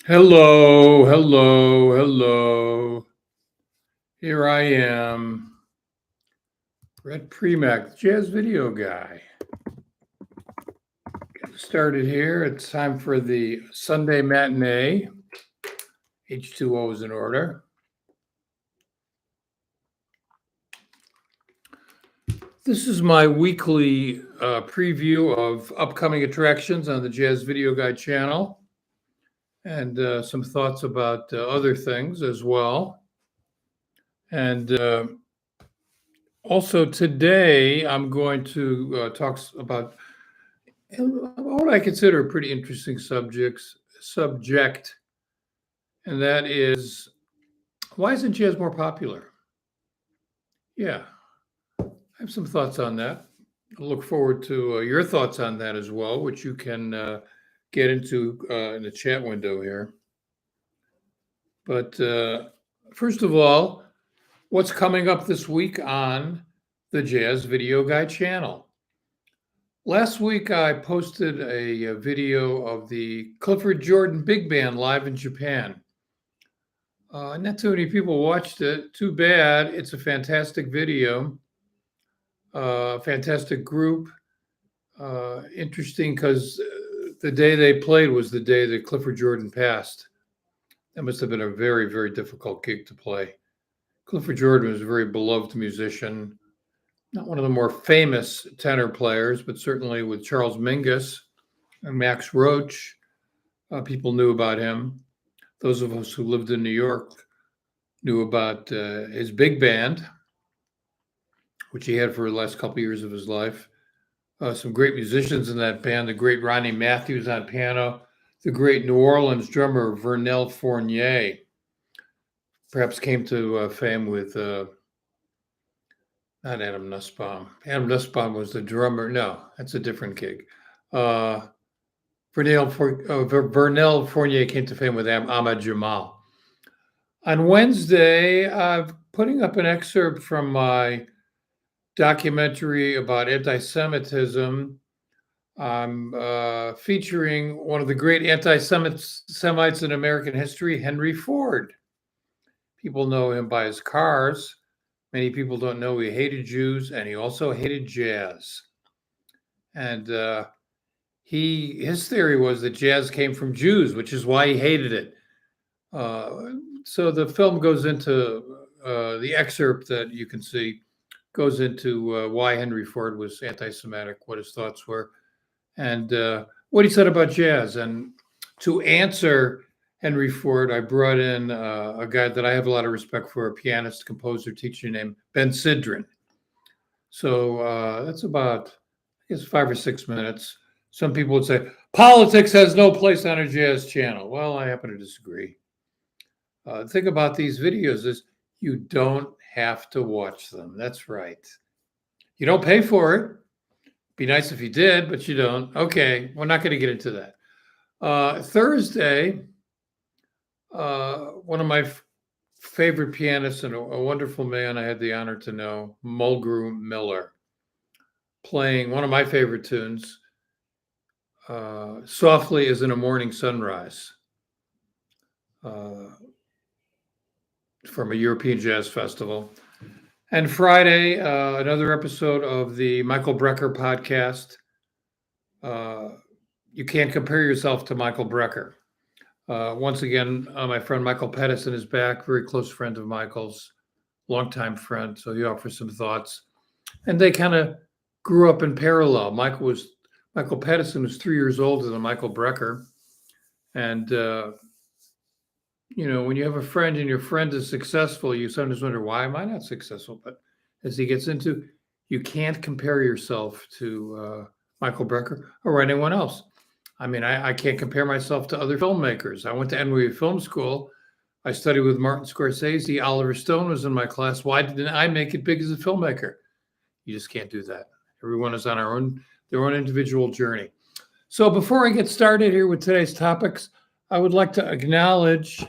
Hello, hello, hello. Here I am, Red Premack, jazz video guy. Getting started here. It's time for the Sunday matinee. H2O is in order. This is my weekly preview of upcoming attractions on the Jazz Video Guide channel and some thoughts about other things as well. And also today I'm going to talk about what I consider a pretty interesting subject, and that is why isn't jazz more popular? Yeah, I have some thoughts on that. I look forward to your thoughts on that as well, which you can get into in the chat window here. But first of all, what's coming up this week on the Jazz Video Guide channel? Last week, I posted a video of the Clifford Jordan Big Band live in Japan. Not too many people watched it. Too bad. It's a fantastic video, fantastic group. Interesting because the day they played was the day that Clifford Jordan passed. That must have been a very, very difficult gig to play. Clifford Jordan was a very beloved musician. Not one of the more famous tenor players, but certainly with Charles Mingus and Max Roach, people knew about him. Those of us who lived in New York knew about his big band, which he had for the last couple of years of his life. Some great musicians in that band, the great Ronnie Matthews on piano, the great New Orleans drummer Vernel Fournier, perhaps came to fame with not Adam Nussbaum. Adam Nussbaum was the drummer. No, that's a different gig. Vernel Fournier came to fame with Ahmad Jamal. On Wednesday, I'm putting up an excerpt from my documentary about anti-Semitism. I'm featuring one of the great anti-Semites in American history, Henry Ford. People know him by his cars. Many people don't know he hated Jews, and he also hated jazz. And his theory was that jazz came from Jews, which is why he hated it. So the film goes into the excerpt that you can see goes into why Henry Ford was anti-Semitic, what his thoughts were, and what he said about jazz. And to answer Henry Ford, I brought in a guy that I have a lot of respect for, a pianist, composer, teacher named Ben Sidran. So that's about, I guess, 5 or 6 minutes. Some people would say, politics has no place on a jazz channel. Well, I happen to disagree. The thing about these videos is you don't have to watch them. That's right. You don't pay for it. Be nice if you did, but you don't. Okay, we're not going to get into that. Thursday, one of my favorite pianists and a wonderful man I had the honor to know, Mulgrew Miller, playing one of my favorite tunes, Softly as in a Morning Sunrise, from a European Jazz Festival. And Friday, another episode of the Michael Brecker podcast. You can't compare yourself to Michael Brecker. Once again, my friend Michael Pedersen is back, very close friend of Michael's, longtime friend. So he offers some thoughts. And they kind of grew up in parallel. Michael Pedersen was 3 years older than Michael Brecker. And, when you have a friend and your friend is successful, you sometimes wonder, why am I not successful? But as he gets into, you can't compare yourself to Michael Brecker or anyone else. I mean, I can't compare myself to other filmmakers. I went to NYU Film School. I studied with Martin Scorsese. Oliver Stone was in my class. Why didn't I make it big as a filmmaker? You just can't do that. Everyone is on their own individual journey. So before I get started here with today's topics, I would like to acknowledge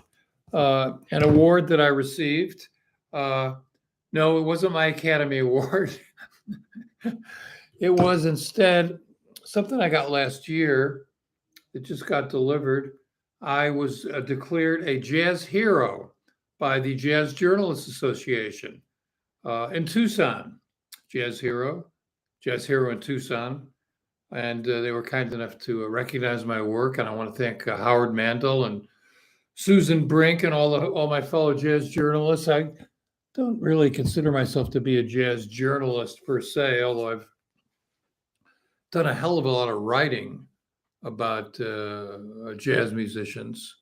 an award that I received. No, it wasn't my Academy Award. It was instead something I got last year. It just got delivered. I was declared a jazz hero by the Jazz Journalists Association in Tucson. Jazz hero, jazz hero in Tucson. And they were kind enough to recognize my work. And I want to thank Howard Mandel and Susan Brink and all my fellow jazz journalists. I don't really consider myself to be a jazz journalist per se, although I've done a hell of a lot of writing about jazz musicians.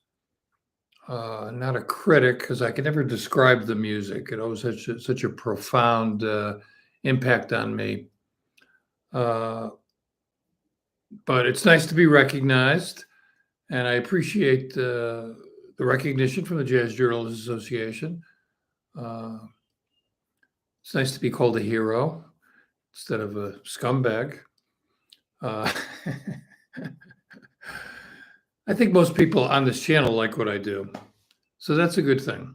Not a critic, because I can never describe the music. It always had such a profound impact on me. But it's nice to be recognized, and I appreciate the recognition from the Jazz Journalists Association. It's nice to be called a hero instead of a scumbag. I think most people on this channel like what I do, so that's a good thing.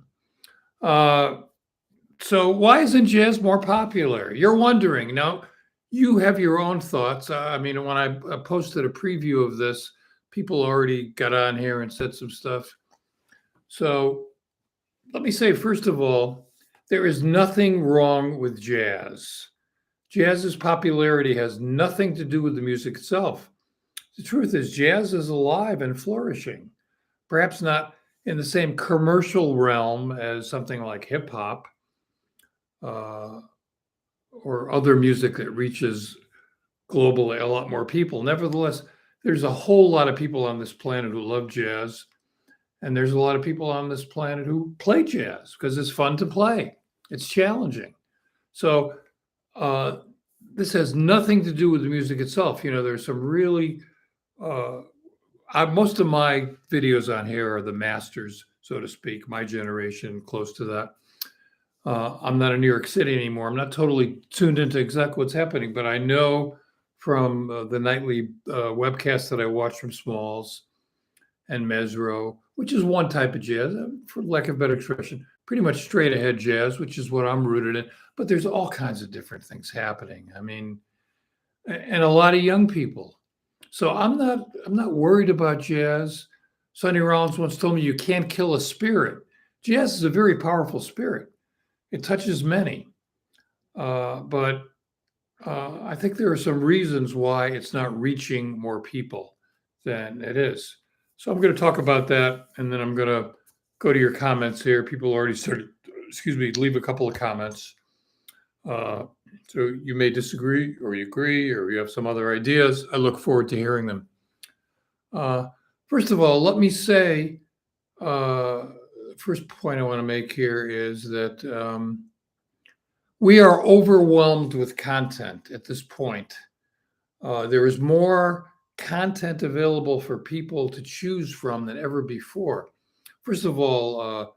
So why isn't jazz more popular? You're wondering. Now, you have your own thoughts. I mean, when I posted a preview of this, people already got on here and said some stuff. So let me say, first of all, there is nothing wrong with jazz. Jazz's popularity has nothing to do with the music itself. The truth is, jazz is alive and flourishing, perhaps not in the same commercial realm as something like hip hop or other music that reaches globally a lot more people. Nevertheless, there's a whole lot of people on this planet who love jazz, and there's a lot of people on this planet who play jazz because it's fun to play. It's challenging. So this has nothing to do with the music itself. You know, there's some really most of my videos on here are the masters, so to speak, my generation, close to that. I'm not in New York City anymore. I'm not totally tuned into exactly what's happening, but I know from the nightly webcasts that I watch from Smalls and Mesro, which is one type of jazz, for lack of better expression, pretty much straight ahead jazz, which is what I'm rooted in. But there's all kinds of different things happening. I mean, and a lot of young people. So I'm not worried about jazz. Sonny Rollins once told me you can't kill a spirit. Jazz is a very powerful spirit. It touches many. But I think there are some reasons why it's not reaching more people than it is. So I'm going to talk about that, and then I'm going to go to your comments here. People already started, leave a couple of comments. So you may disagree, or you agree, or you have some other ideas. I look forward to hearing them. First of all, let me say, first point I want to make here is that we are overwhelmed with content at this point. There is more content available for people to choose from than ever before. First of all,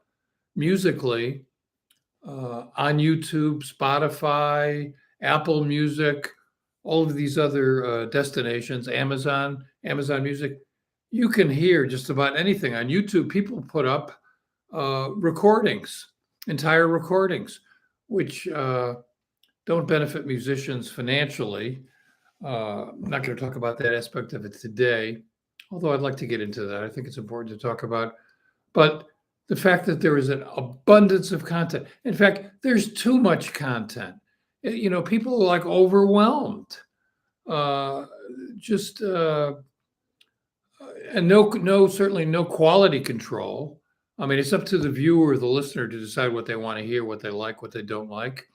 musically, on YouTube, Spotify, Apple Music, all of these other destinations, Amazon Music, you can hear just about anything. On YouTube, people put up recordings, entire recordings, which don't benefit musicians financially. I'm not going to talk about that aspect of it today, although I'd like to get into that. I think it's important to talk about. But the fact that there is an abundance of content. In fact, there's too much content. You know, people are like overwhelmed. And certainly no quality control. I mean, it's up to the viewer or the listener to decide what they want to hear, what they like, what they don't like.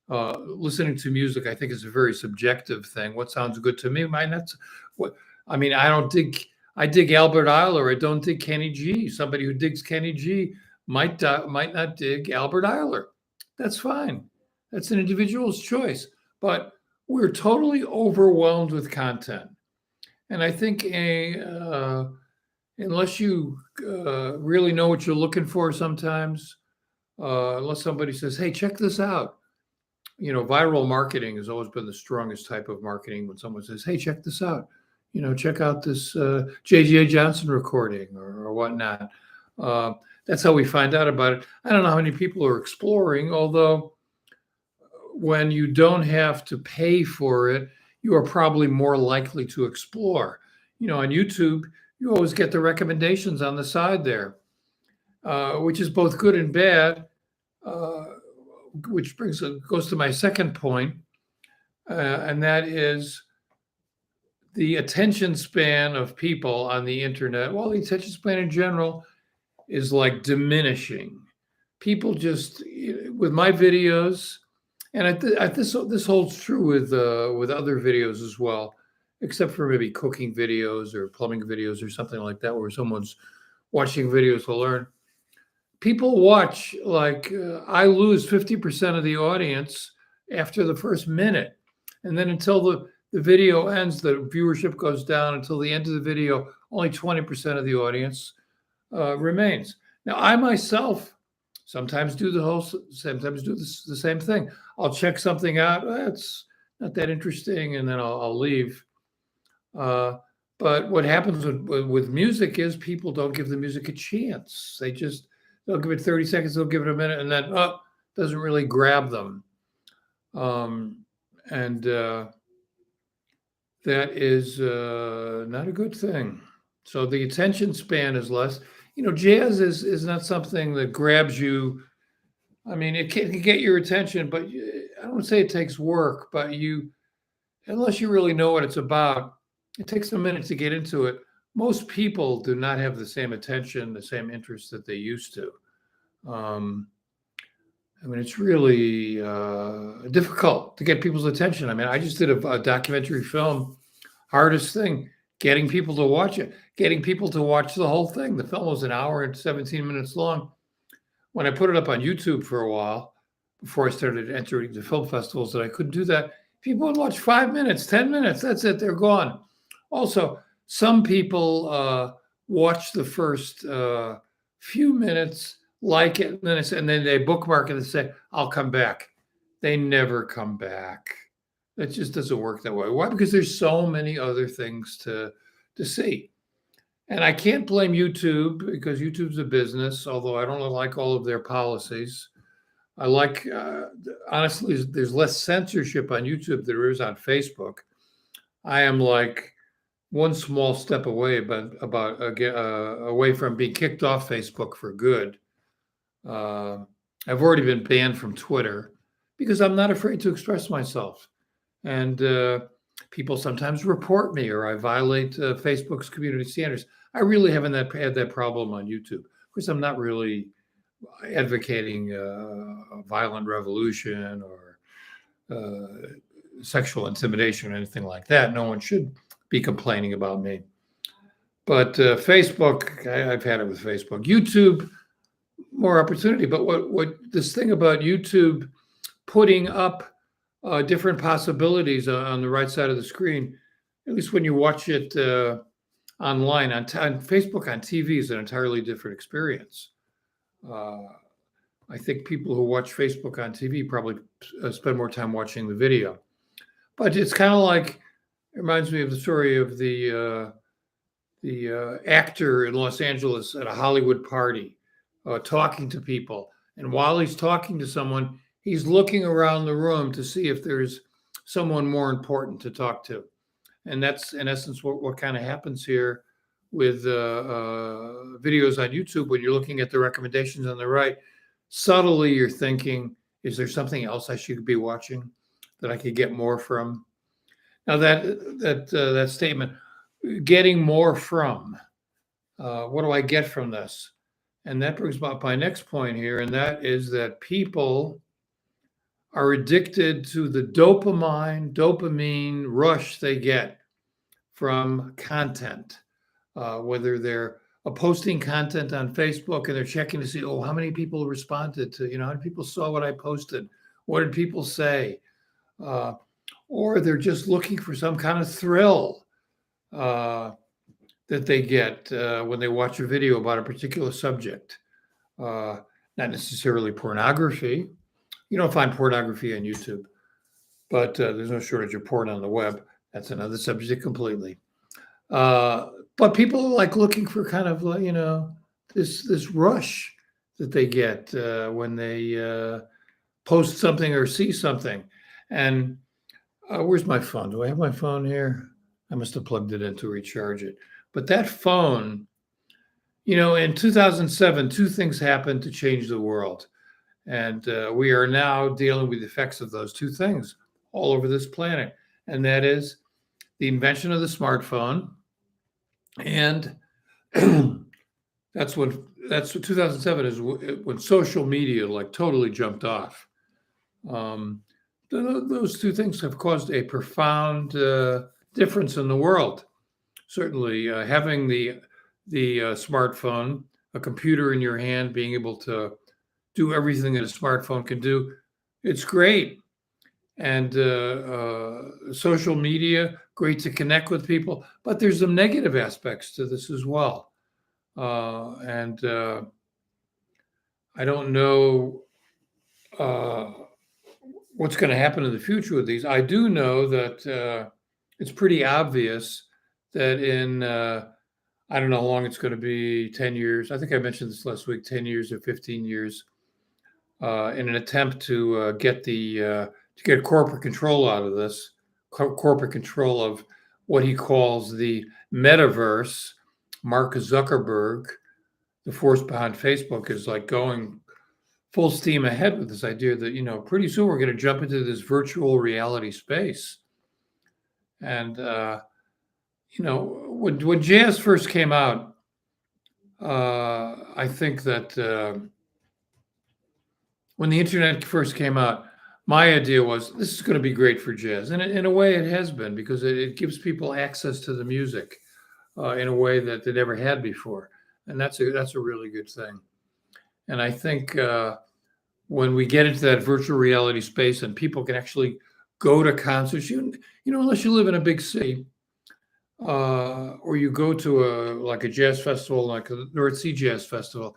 Listening to music, I think, is a very subjective thing. What sounds good to me might not. I dig Albert Ayler. I don't dig Kenny G. Somebody who digs Kenny G might not dig Albert Ayler. That's fine. That's an individual's choice. But we're totally overwhelmed with content, and I think unless you really know what you're looking for, sometimes, unless somebody says, "Hey, check this out." You know, viral marketing has always been the strongest type of marketing. When someone says, "Hey, check this out," you know, check out this J.J. Johnson recording or whatnot. That's how we find out about it. I don't know how many people are exploring, although when you don't have to pay for it, you are probably more likely to explore. You know, on YouTube, you always get the recommendations on the side there, which is both good and bad. Which goes to my second point, and that is the attention span of people on the internet. Well, the attention span in general is like diminishing. People just with my videos, and this holds true with other videos as well, except for maybe cooking videos or plumbing videos or something like that, where someone's watching videos to learn. People watch like I lose 50% of the audience after the first minute, and then until the video ends, the viewership goes down until the end of the video. Only 20% of the audience remains. Now, I myself sometimes do the same thing. I'll check something out. It's not that interesting, and then I'll leave. But what happens with music is people don't give the music a chance. They'll give it 30 seconds, they'll give it a minute, and then doesn't really grab them. And that is not a good thing. So the attention span is less. Jazz is not something that grabs you. I mean, it can get your attention, but I don't want to say it takes work, but unless you really know what it's about, it takes a minute to get into it. Most people do not have the same attention, the same interest that they used to. I mean, it's really difficult to get people's attention. I mean, I just did a documentary film. Hardest thing, getting people to watch it, getting people to watch the whole thing. The film was an hour and 17 minutes long. When I put it up on YouTube for a while, before I started entering the film festivals, that I couldn't do that. People would watch 5 minutes, 10 minutes. That's it. They're gone. Also, some people watch the first few minutes, like it, and then they bookmark it and say, "I'll come back." They never come back. It just doesn't work that way. Why? Because there's so many other things to see. And I can't blame YouTube because YouTube's a business, although I don't like all of their policies. I like, honestly, there's less censorship on YouTube than there is on Facebook. I am like one small step away, away from being kicked off Facebook for good. I've already been banned from Twitter because I'm not afraid to express myself. And people sometimes report me or I violate Facebook's community standards. I really haven't had that problem on YouTube. Of course, I'm not really advocating a violent revolution or sexual intimidation or anything like that. No one should be complaining about me. But Facebook, I've had it with Facebook. YouTube, more opportunity. But what this thing about YouTube putting up different possibilities on the right side of the screen, at least when you watch it online, on Facebook, on TV is an entirely different experience. I think people who watch Facebook on TV probably spend more time watching the video. But it's kind of like, it reminds me of the story of the actor in Los Angeles at a Hollywood party, talking to people. And while he's talking to someone, he's looking around the room to see if there's someone more important to talk to. And that's, in essence, what kind of happens here with videos on YouTube when you're looking at the recommendations on the right. Subtly, you're thinking, is there something else I should be watching that I could get more from? Now, that statement, getting more from, what do I get from this? And that brings about my next point here, and that is that people are addicted to the dopamine rush they get from content, whether they're posting content on Facebook and they're checking to see, how many people responded to, how many people saw what I posted? What did people say? Or they're just looking for some kind of thrill that they get when they watch a video about a particular subject. Not necessarily pornography. You don't find pornography on YouTube, but there's no shortage of porn on the web. That's another subject completely. But people like looking for kind of, this rush that they get when they post something or see something. And where's my phone? Do I have my phone here? I must have plugged it in to recharge it. But that phone, in 2007, two things happened to change the world. And we are now dealing with the effects of those two things all over this planet. And that is the invention of the smartphone. And that's what 2007 is when social media like totally jumped off. Those two things have caused a profound difference in the world. Certainly, having the smartphone, a computer in your hand, being able to do everything that a smartphone can do, it's great. And social media, great to connect with people, but there's some negative aspects to this as well. And I don't know what's going to happen in the future with these. I do know that it's pretty obvious that in, I don't know how long it's going to be, 10 years. I think I mentioned this last week, 10 years or 15 years, in an attempt to get corporate control out of this, corporate control of what he calls the metaverse. Mark Zuckerberg, the force behind Facebook, is like going full steam ahead with this idea that, pretty soon we're going to jump into this virtual reality space. And, when jazz first came out, I think that when the internet first came out, my idea was this is going to be great for jazz. And in a way it has been, because it gives people access to the music in a way that they never had before. And that's a really good thing. And I think when we get into that virtual reality space and people can actually go to concerts, unless you live in a big city, or you go to a jazz festival like the North Sea Jazz Festival,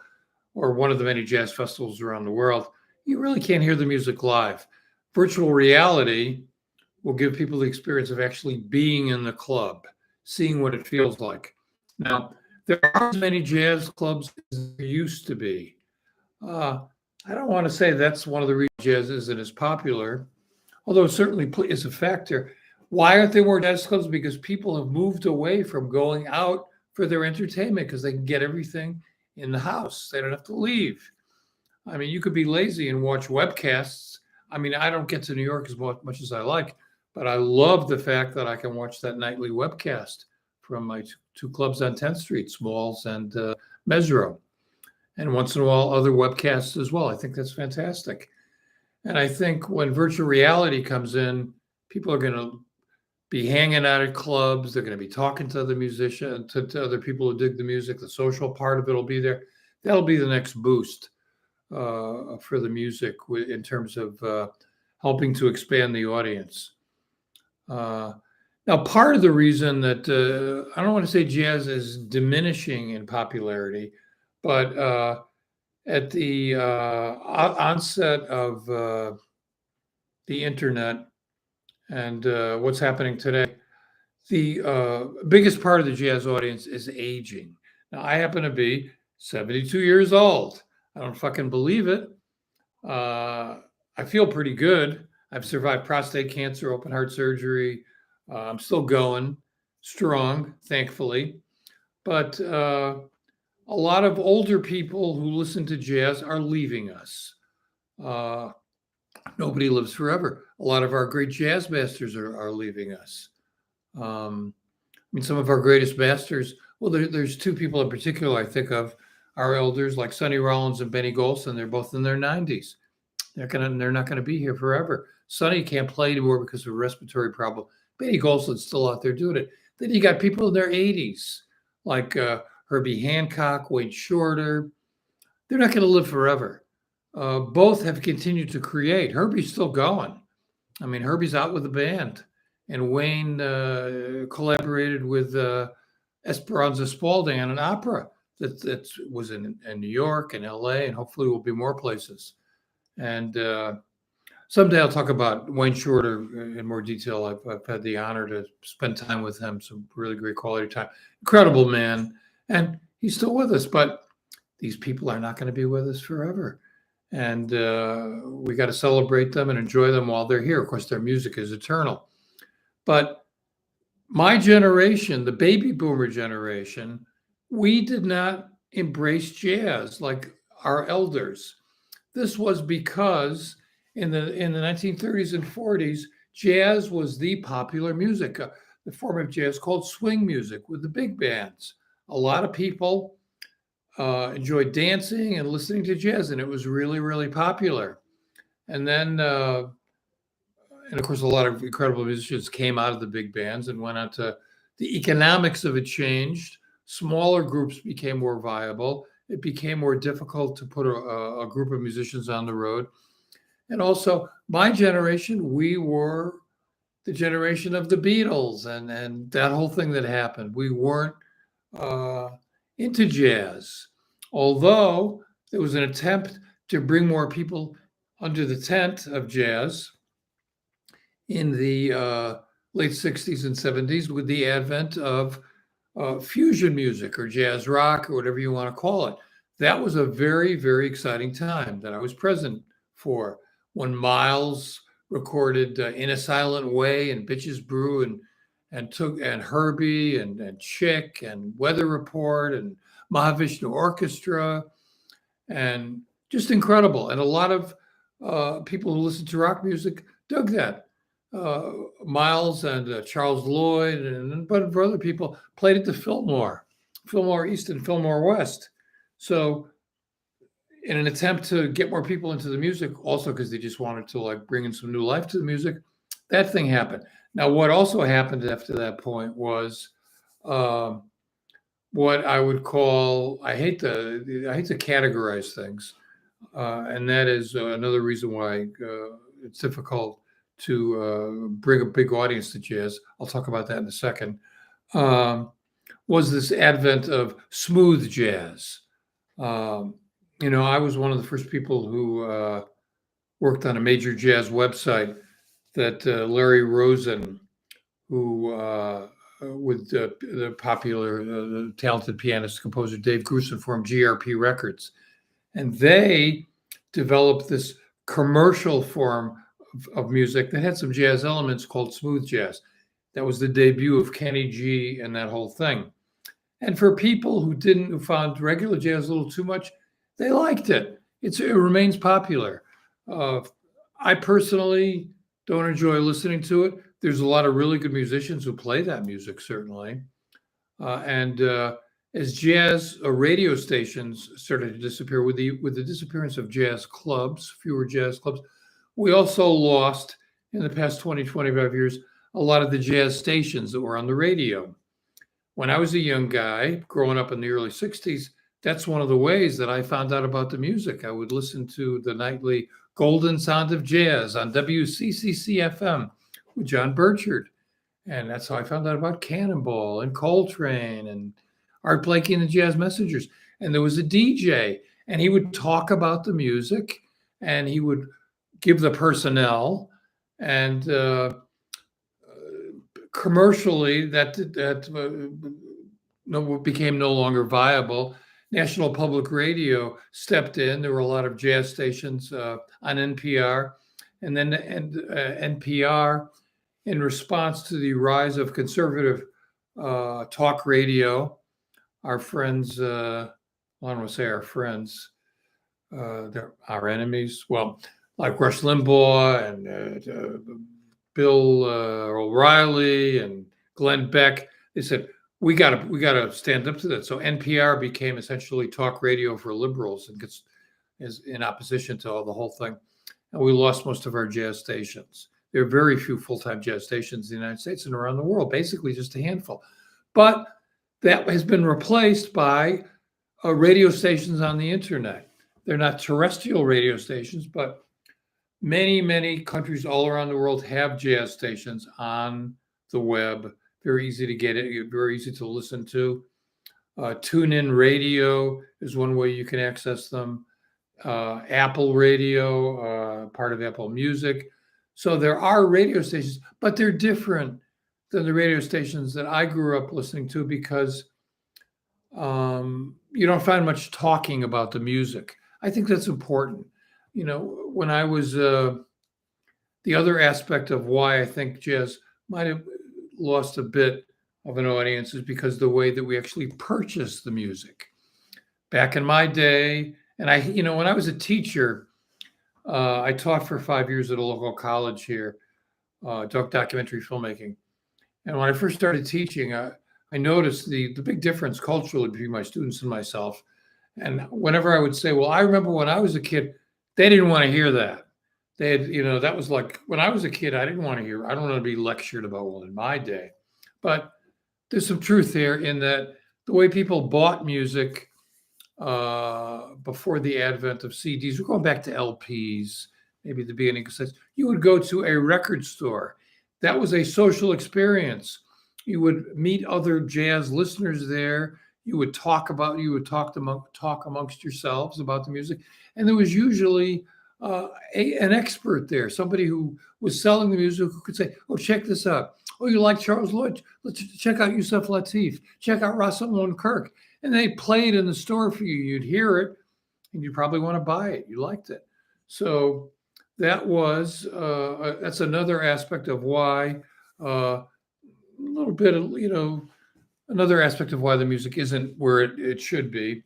or one of the many jazz festivals around the world, you really can't hear the music live. Virtual reality will give people the experience of actually being in the club, seeing what it feels like. Now, there aren't as many jazz clubs as there used to be. I don't want to say that's one of the reasons jazz isn't as popular, although it certainly is a factor. Why aren't there more jazz clubs? Because people have moved away from going out for their entertainment because they can get everything in the house. They don't have to leave. I mean, you could be lazy and watch webcasts. I mean, I don't get to New York as much as I like, but I love the fact that I can watch that nightly webcast from my two clubs on 10th Street, Smalls and Mesro. And once in a while, other webcasts as well. I think that's fantastic. And I think when virtual reality comes in, people are going to be hanging out at clubs. They're going to be talking to other musicians, to other people who dig the music. The social part of it will be there. That'll be the next boost for the music in terms of helping to expand the audience. Now, part of the reason that I don't want to say jazz is diminishing in popularity, but at the onset of the internet and what's happening today, the biggest part of the jazz audience is aging. Now, I happen to be 72 years old. I don't fucking believe it. I feel pretty good. I've survived prostate cancer, open heart surgery. I'm still going strong, thankfully. But a lot of older people who listen to jazz are leaving us. Nobody lives forever. A lot of our great jazz masters are leaving us. I mean, some of our greatest masters, well, there's two people in particular I think of, our elders like Sonny Rollins and Benny Golson. They're both in their 90s. They're not gonna be here forever. Sonny can't play anymore because of a respiratory problem. Benny Golson's still out there doing it. Then you got people in their 80s, like Herbie Hancock, Wayne Shorter. They're not going to live forever. Both have continued to create. Herbie's still going. I mean, Herbie's out with the band, and Wayne collaborated with Esperanza Spalding on an opera that was in New York and LA, and hopefully will be more places. And someday I'll talk about Wayne Shorter in more detail. I've had the honor to spend time with him, some really great quality time. Incredible man. And he's still with us, but these people are not going to be with us forever. And we got to celebrate them and enjoy them while they're here. Of course, their music is eternal. But my generation, the baby boomer generation, we did not embrace jazz like our elders. This was because in the 1930s and 40s, jazz was the popular music, the form of jazz called swing music with the big bands. A lot of people enjoyed dancing and listening to jazz, and it was really, really popular. And then, and of course, a lot of incredible musicians came out of the big bands and went on to the economics of it changed. Smaller groups became more viable. It became more difficult to put a group of musicians on the road. And also, my generation, we were the generation of the Beatles and that whole thing that happened. We weren't uh, into jazz, although there was an attempt to bring more people under the tent of jazz in the late 60s and 70s with the advent of fusion music or jazz rock or whatever you want to call it. That was a very, very exciting time that I was present for when Miles recorded In a Silent Way and Bitches Brew and Herbie and Chick and Weather Report and Mahavishnu Orchestra and just incredible. And a lot of people who listen to rock music dug that. Miles and Charles Lloyd and a bunch of other people played at the Fillmore East and Fillmore West. So in an attempt to get more people into the music, also because they just wanted to like bring in some new life to the music, that thing happened. Now, what also happened after that point was what I would call I hate to categorize things, and that is another reason why it's difficult to bring a big audience to jazz. I'll talk about that in a second. Was this advent of smooth jazz? I was one of the first people who worked on a major jazz website that Larry Rosen, who with the popular, talented pianist composer Dave Grusin formed GRP Records, and they developed this commercial form of music that had some jazz elements called smooth jazz. That was the debut of Kenny G and that whole thing. And for people who found regular jazz a little too much, they liked it. It remains popular. I personally don't enjoy listening to it. There's a lot of really good musicians who play that music, certainly. And as jazz radio stations started to disappear with the disappearance of jazz clubs, fewer jazz clubs, we also lost in the past 20, 25 years, a lot of the jazz stations that were on the radio. When I was a young guy growing up in the early 60s, that's one of the ways that I found out about the music. I would listen to the nightly Golden Sound of Jazz on WCCC-FM with John Burchard. And that's how I found out about Cannonball and Coltrane and Art Blakey and the Jazz Messengers. And there was a DJ, and he would talk about the music, and he would give the personnel, and commercially that became no longer viable. National Public Radio stepped in. There were a lot of jazz stations on NPR, and then NPR, in response to the rise of conservative talk radio, our friends, I don't want to say our friends, they're our enemies. Well, like Rush Limbaugh and Bill O'Reilly and Glenn Beck, they said, we got to stand up to that. So NPR became essentially talk radio for liberals and is in opposition to the whole thing. And we lost most of our jazz stations. There are very few full-time jazz stations in the United States and around the world, basically just a handful. But that has been replaced by radio stations on the internet. They're not terrestrial radio stations, but many, many countries all around the world have jazz stations on the web. Very easy to get it, very easy to listen to. TuneIn Radio is one way you can access them. Apple Radio, part of Apple Music. So there are radio stations, but they're different than the radio stations that I grew up listening to because you don't find much talking about the music. I think that's important. When I was the other aspect of why I think jazz might have lost a bit of an audience is because the way that we actually purchase the music. Back in my day, and when I was a teacher, I taught for 5 years at a local college here, documentary filmmaking. And when I first started teaching, I noticed the big difference culturally between my students and myself. And whenever I would say, well, I remember when I was a kid, they didn't want to hear that. They had, that was like when I was a kid, I don't want to be lectured about, well, in my day. But there's some truth there in that the way people bought music before the advent of CDs, we're going back to LPs, maybe the beginning of cassettes, you would go to a record store. That was a social experience. You would meet other jazz listeners there. You would talk amongst yourselves about the music. And there was usually an expert there, somebody who was selling the music who could say, oh, check this out. Oh, you like Charles Lloyd? Let's check out Yusef Lateef. Check out Russell Kirk. And they played in the store for you. You'd hear it, and you'd probably want to buy it. You liked it. So that was that's another aspect of why another aspect of why the music isn't where it should be.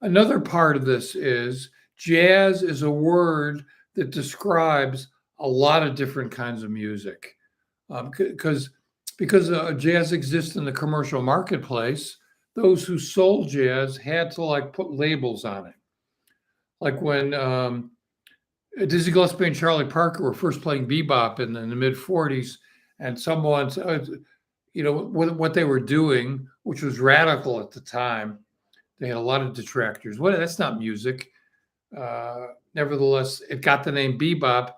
Another part of this is jazz is a word that describes a lot of different kinds of music. Because jazz exists in the commercial marketplace, those who sold jazz had to put labels on it. Like when Dizzy Gillespie and Charlie Parker were first playing bebop in the mid 40s, and someone, what they were doing, which was radical at the time, they had a lot of detractors. That's not music. Nevertheless, it got the name bebop,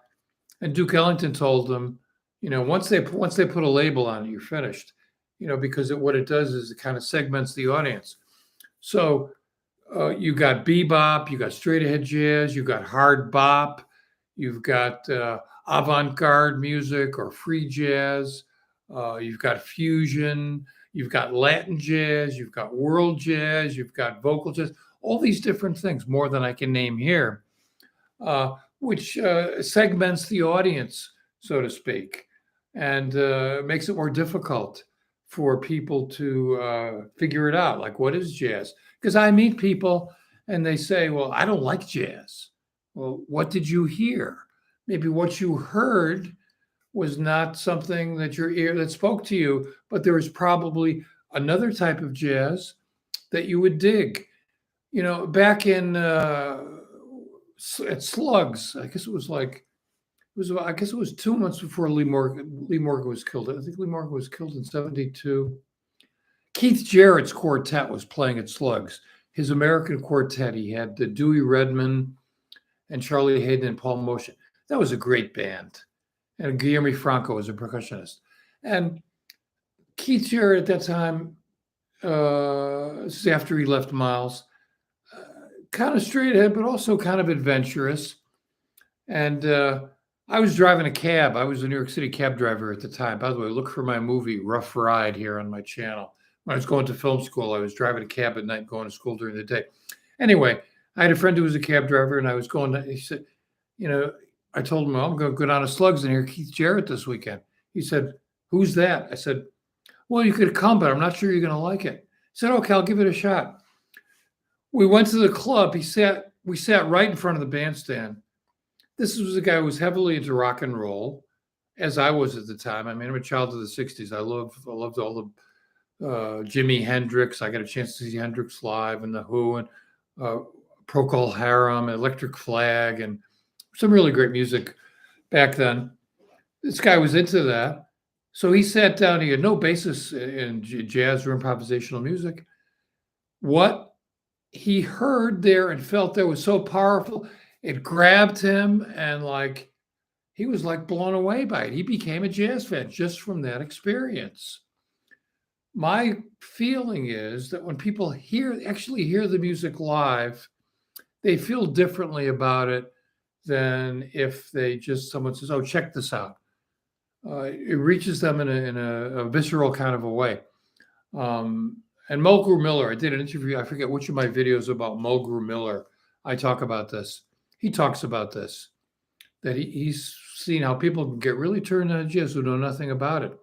and Duke Ellington told them, once they put a label on it, you're finished. Because what it does is it kind of segments the audience. So you got bebop, you got straight ahead jazz, you got hard bop, you've got avant-garde music or free jazz, you've got fusion, you've got Latin jazz, you've got world jazz, you've got vocal jazz, all these different things, more than I can name here, which segments the audience, so to speak, and makes it more difficult for people to figure it out. Like, what is jazz? Because I meet people and they say, well, I don't like jazz. Well, what did you hear? Maybe what you heard was not something that your ear that spoke to you, but there was probably another type of jazz that you would dig. Back in at Slugs, I guess it was 2 months before Lee Morgan was killed. I think Lee Morgan was killed in 1972. Keith Jarrett's quartet was playing at Slugs. His American quartet, he had Dewey Redman and Charlie Hayden and Paul Motion. That was a great band. And Guillermo Franco was a percussionist. And Keith Jarrett at that time, this is after he left Miles, kind of straight ahead, but also kind of adventurous. And I was driving a cab. I was a New York City cab driver at the time. By the way, look for my movie, Rough Ride, here on my channel. When I was going to film school, I was driving a cab at night, going to school during the day. Anyway, I had a friend who was a cab driver, and I was he said, I told him, I'm going to go down to Slugs and hear Keith Jarrett this weekend. He said, who's that? I said, well, you could come, but I'm not sure you're going to like it. He said, okay, I'll give it a shot. We went to the club. We sat right in front of the bandstand. This was a guy who was heavily into rock and roll, as I was at the time. I mean, I'm a child of the 60s. I loved all the Jimi Hendrix. I got a chance to see Hendrix live, and The Who, and Procol Harum, and Electric Flag, and some really great music back then. This guy was into that. So he sat down. He had no basis in jazz or improvisational music. What he heard there and felt there was so powerful, it grabbed him, and he was blown away by it. He became a jazz fan just from that experience. My feeling is that when people actually hear the music live, they feel differently about it than if someone says, oh, check this out. It reaches them in a visceral kind of a way. And Mulgrew Miller, I did an interview, I forget which of my videos about Mulgrew Miller, I talk about this. He talks about this, that he's seen how people can get really turned on jazz who know nothing about it.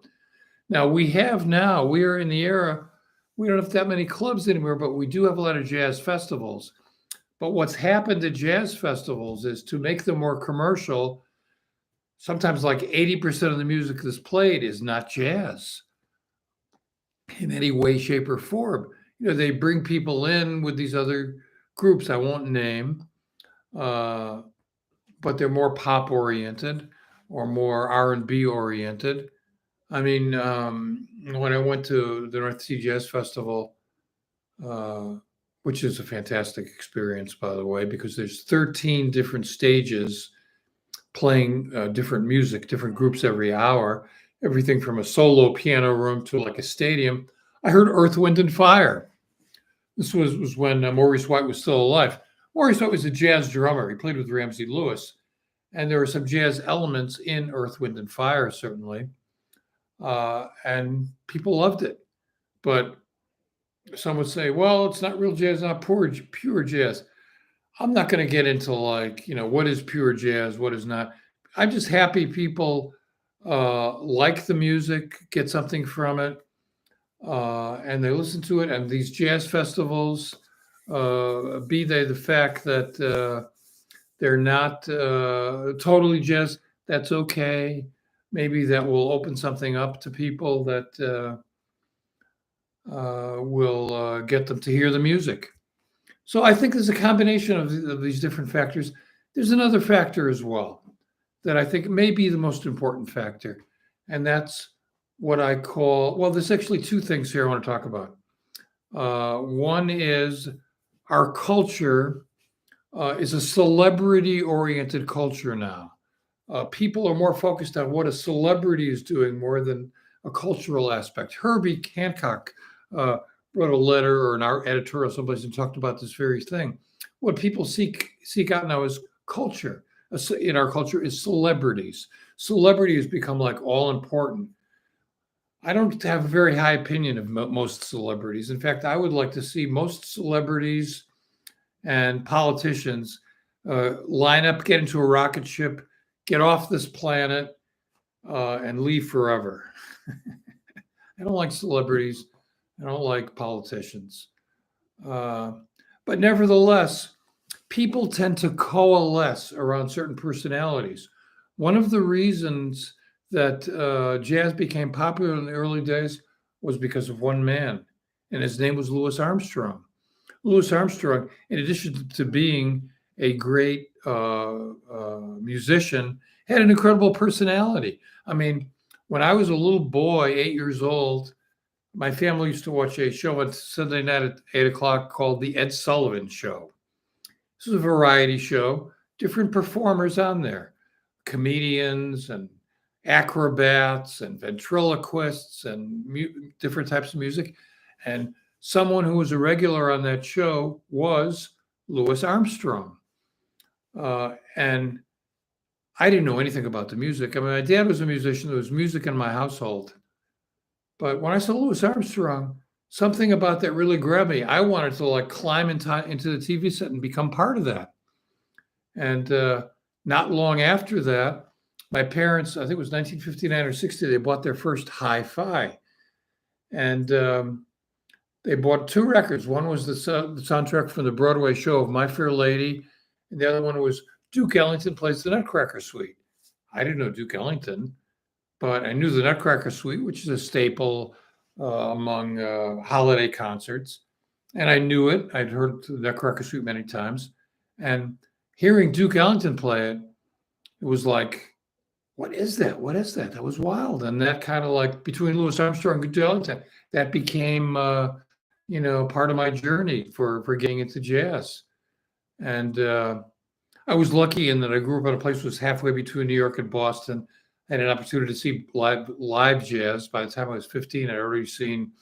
Now we are in the era, we don't have that many clubs anymore, but we do have a lot of jazz festivals. But what's happened to jazz festivals is to make them more commercial. Sometimes like 80% of the music that's played is not jazz in any way, shape, or form. They bring people in with these other groups I won't name, but they're more pop oriented or more R&B oriented. I mean, when I went to the North Sea Jazz Festival, which is a fantastic experience, by the way, because there's 13 different stages playing different music, different groups every hour, everything from a solo piano room to like a stadium. I heard Earth, Wind, and Fire. This was when Maurice White was still alive. Maurice White was a jazz drummer. He played with Ramsey Lewis. And there were some jazz elements in Earth, Wind, and Fire, certainly. And people loved it. But some would say, well, it's not real jazz, not pure jazz. I'm not going to get into what is pure jazz, what is not. I'm just happy people like the music, get something from it, and they listen to it. And these jazz festivals, be they the fact that they're not totally jazz, that's okay. Maybe that will open something up to people that will get them to hear the music. So I think there's a combination of these different factors. There's another factor as well that I think may be the most important factor, and that's what I call, well, there's actually two things here I want to talk about. One is our culture is a celebrity-oriented culture now. People are more focused on what a celebrity is doing more than a cultural aspect. Herbie Hancock wrote a letter or an editorial someplace and talked about this very thing. What people seek out now is culture. In our culture is celebrities. Celebrities become like all important. I don't have a very high opinion of most celebrities. In fact, I would like to see most celebrities and politicians line up, get into a rocket ship, get off this planet, and leave forever. I don't like celebrities. I don't like politicians. But nevertheless, people tend to coalesce around certain personalities. One of the reasons that jazz became popular in the early days was because of one man, and his name was Louis Armstrong. Louis Armstrong, in addition to being a great musician, had an incredible personality. I mean, when I was a little boy, 8 years old, my family used to watch a show on Sunday night at 8 o'clock called The Ed Sullivan Show. This is a variety show, different performers on there, comedians and acrobats and ventriloquists and different types of music. And someone who was a regular on that show was Louis Armstrong. And I didn't know anything about the music. I mean, my dad was a musician. There was music in my household. But when I saw Louis Armstrong, something about that really grabbed me. I wanted to climb into the TV set and become part of that. And not long after that, my parents, I think it was 1959 or 60, they bought their first hi-fi. And they bought two records. One was the soundtrack from the Broadway show of My Fair Lady, and the other one was Duke Ellington Plays the Nutcracker Suite. I didn't know Duke Ellington, but I knew the Nutcracker Suite, which is a staple among holiday concerts. And I knew it. I'd heard the Nutcracker Suite many times. And hearing Duke Ellington play it, it was like, what is that? What is that? That was wild. And that kind of between Louis Armstrong and Duke Ellington, that became, part of my journey for getting into jazz. And I was lucky in that I grew up in a place that was halfway between New York and Boston. I had an opportunity to see live jazz. By the time I was 15, I'd already seen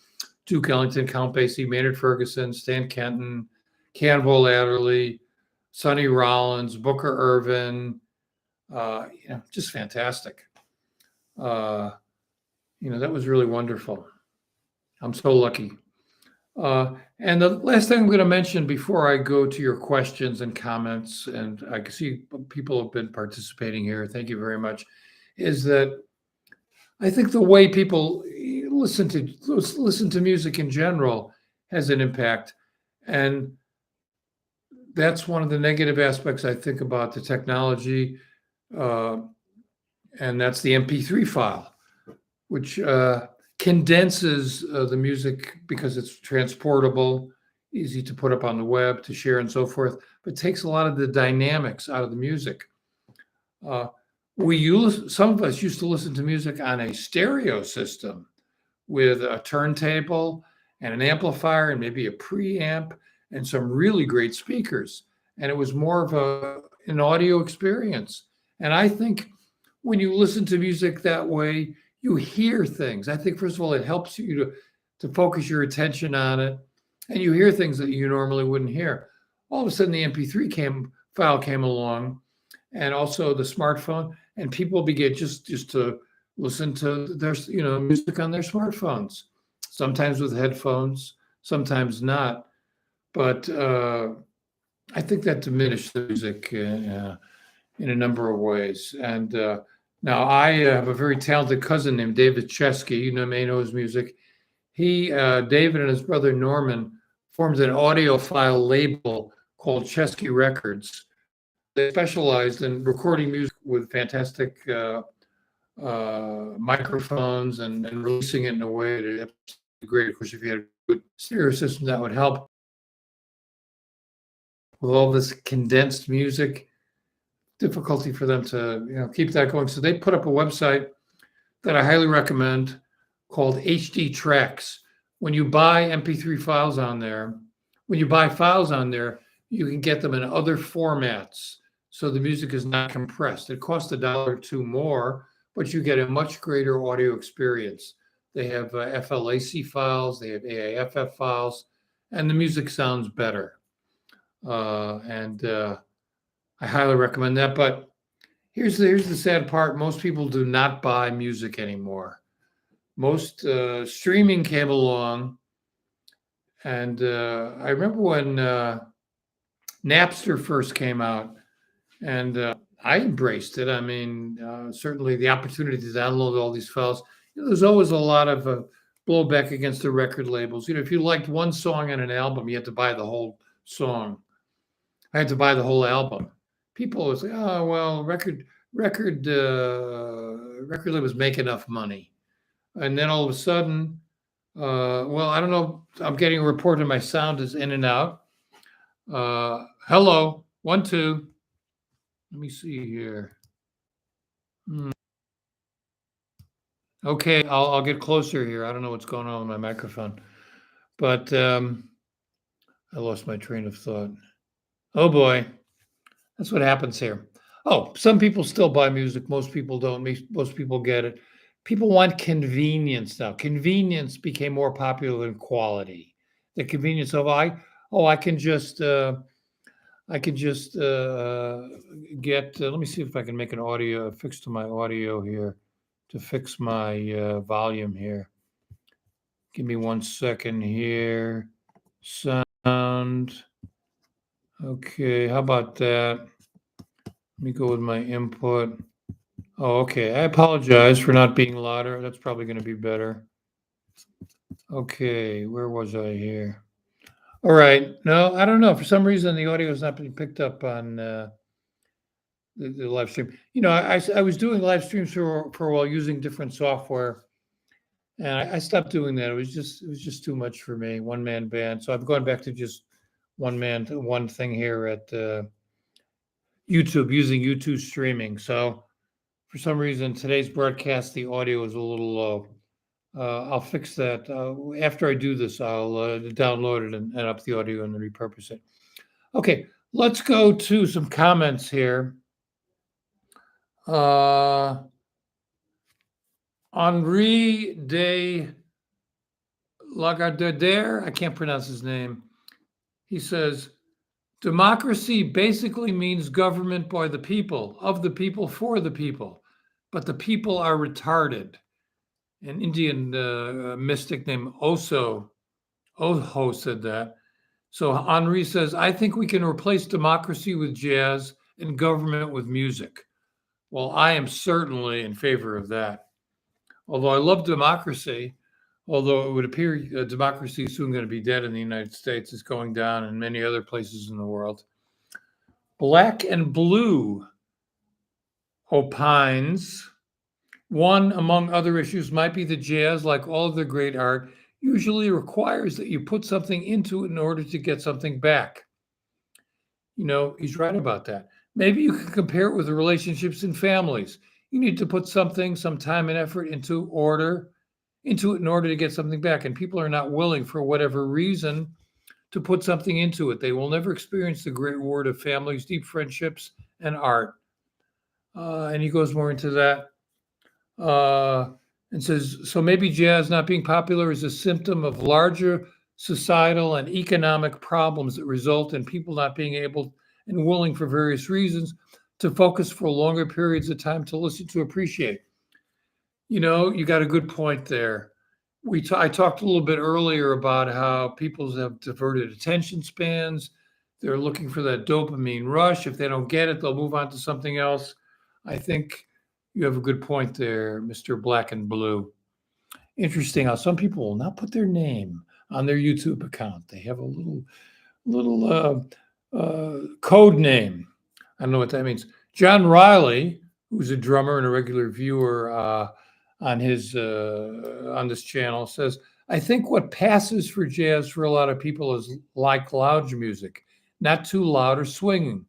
Duke Ellington, Count Basie, Maynard Ferguson, Stan Kenton, Canville Adderley, Sonny Rollins, Booker Ervin, just fantastic. That was really wonderful. I'm so lucky. And the last thing I'm going to mention before I go to your questions and comments, and I can see people have been participating here. Thank you very much. Is that I think the way people, listen to music in general has an impact. And that's one of the negative aspects I think about the technology. And that's the MP3 file, which condenses the music because it's transportable, easy to put up on the web, to share, and so forth, but takes a lot of the dynamics out of the music. Some of us used to listen to music on a stereo system with a turntable and an amplifier and maybe a preamp and some really great speakers. And it was more of an audio experience. And I think when you listen to music that way, you hear things. I think, first of all, it helps you to focus your attention on it. And you hear things that you normally wouldn't hear. All of a sudden, the MP3 file came along, and also the smartphone, and people began just to listen to their music on their smartphones, sometimes with headphones, sometimes not. But I think that diminished the music in a number of ways. And now I have a very talented cousin named David Chesky. You may know his music. David and his brother Norman formed an audiophile label called Chesky Records. They specialized in recording music with fantastic microphones and releasing it in a way that's great. Of course, if you had a good stereo system, that would help. With all this condensed music, difficulty for them to keep that going. So they put up a website that I highly recommend called HD Tracks. When you buy MP3 files on there, you can get them in other formats. So the music is not compressed. It costs $1 or $2 more, but you get a much greater audio experience. They have FLAC files, they have AAFF files, and the music sounds better. I highly recommend that. But here's the sad part. Most people do not buy music anymore. Most streaming came along. And I remember when Napster first came out, and I embraced it. I mean, certainly the opportunity to download all these files. There's always a lot of blowback against the record labels. If you liked one song on an album, you had to buy the whole song. I had to buy the whole album. People would say, "Oh, well, record labels make enough money," and then all of a sudden, well, I don't know. I'm getting a report that my sound is in and out. Hello, 1, 2. Let me see here. Okay, I'll get closer here. I don't know what's going on with my microphone, but I lost my train of thought. Oh boy, that's what happens here. Oh, some people still buy music. Most people don't. Most people get it. People want convenience now. Convenience became more popular than quality. The convenience of I can just get. Let me see if I can make an audio fix to my audio here to fix my volume here. Give me 1 second here. Sound. Okay, how about that? Let me go with my input. Oh, okay. I apologize for not being louder. That's probably going to be better. Okay, where was I here? All right. No, I don't know. For some reason, the audio is not being picked up on the live stream. I was doing live streams for a while using different software, and I stopped doing that. It was just too much for me. One-man band. So I've gone back to just one thing here at YouTube, using YouTube streaming. So for some reason, today's broadcast, the audio is a little low. I'll fix that. After I do this, I'll download it and up the audio and then repurpose it. Okay, let's go to some comments here. Henri de Lagardère, I can't pronounce his name. He says, democracy basically means government by the people, of the people, for the people, but the people are retarded. An Indian mystic named Oho said that. So Henri says, I think we can replace democracy with jazz and government with music. Well, I am certainly in favor of that. Although I love democracy, although it would appear democracy is soon going to be dead in the United States. It's going down in many other places in the world. Black and Blue opines, one among other issues might be that jazz, like all of the great art, usually requires that you put something into it in order to get something back. He's right about that. Maybe you can compare it with the relationships in families. You need to put some time and effort into it in order to get something back. And people are not willing, for whatever reason, to put something into it. They will never experience the great reward of families, deep friendships, and art. And he goes more into that and says, so maybe jazz not being popular is a symptom of larger societal and economic problems that result in people not being able and willing, for various reasons, to focus for longer periods of time to listen to appreciate. You got a good point there. I talked a little bit earlier about how people have diverted attention spans. They're looking for that dopamine rush. If they don't get it, they'll move on to something else. I think you have a good point there, Mr. Black and Blue. Interesting how some people will not put their name on their YouTube account. They have a little code name. I don't know what that means. John Riley, who's a drummer and a regular viewer on this channel, says, I think what passes for jazz for a lot of people is like lounge music, not too loud or swinging.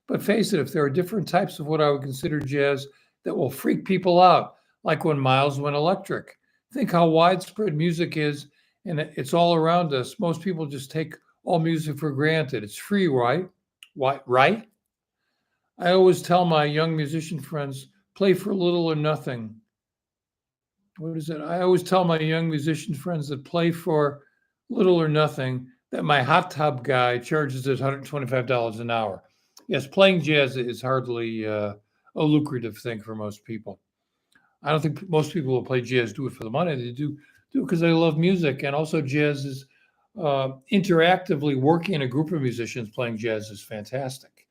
But face it, if there are different types of what I would consider jazz that will freak people out, like when Miles went electric. Think how widespread music is, and it's all around us. Most people just take all music for granted. It's free, right? Right? I always tell my young musician friends, play for little or nothing. What is it? I always tell my young musician friends that play for little or nothing that my hot tub guy charges us $125 an hour. Yes, playing jazz is hardly a lucrative thing for most people. I don't think most people who play jazz do it for the money. They do it because they love music. And also jazz is interactively working in a group of musicians playing jazz is fantastic.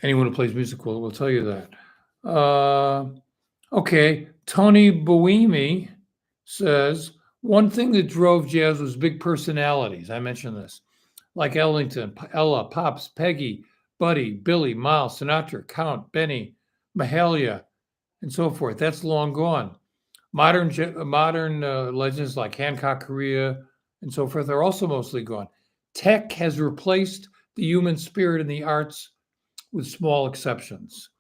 Anyone who plays music will tell you that. Okay, Tony Boemi says, one thing that drove jazz was big personalities. I mentioned this. Like Ellington, Ella, Pops, Peggy, Buddy, Billy, Miles, Sinatra, Count, Benny, Mahalia, and so forth. That's long gone. Modern legends like Hancock, Korea, and so forth are also mostly gone. Tech has replaced the human spirit in the arts with small exceptions.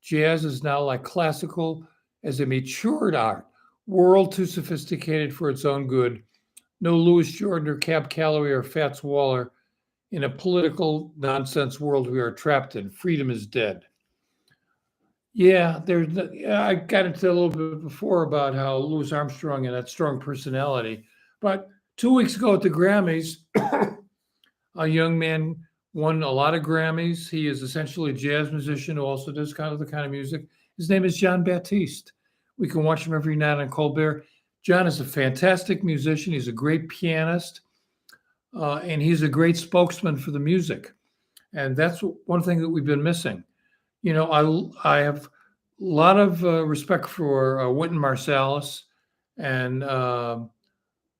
Jazz is now like classical as a matured art, world too sophisticated for its own good. No Louis Jordan or Cab Calloway or Fats Waller. In a political nonsense world we are trapped in. Freedom is dead. Yeah, I got into a little bit before about how Louis Armstrong and that strong personality. But 2 weeks ago at the Grammys, a young man won a lot of Grammys. He is essentially a jazz musician who also does kind of the kind of music. His name is Jon Batiste. We can watch him every night on Colbert. John is a fantastic musician. He's a great pianist. And he's a great spokesman for the music. And that's one thing that we've been missing. I have a lot of respect for Wynton Marsalis and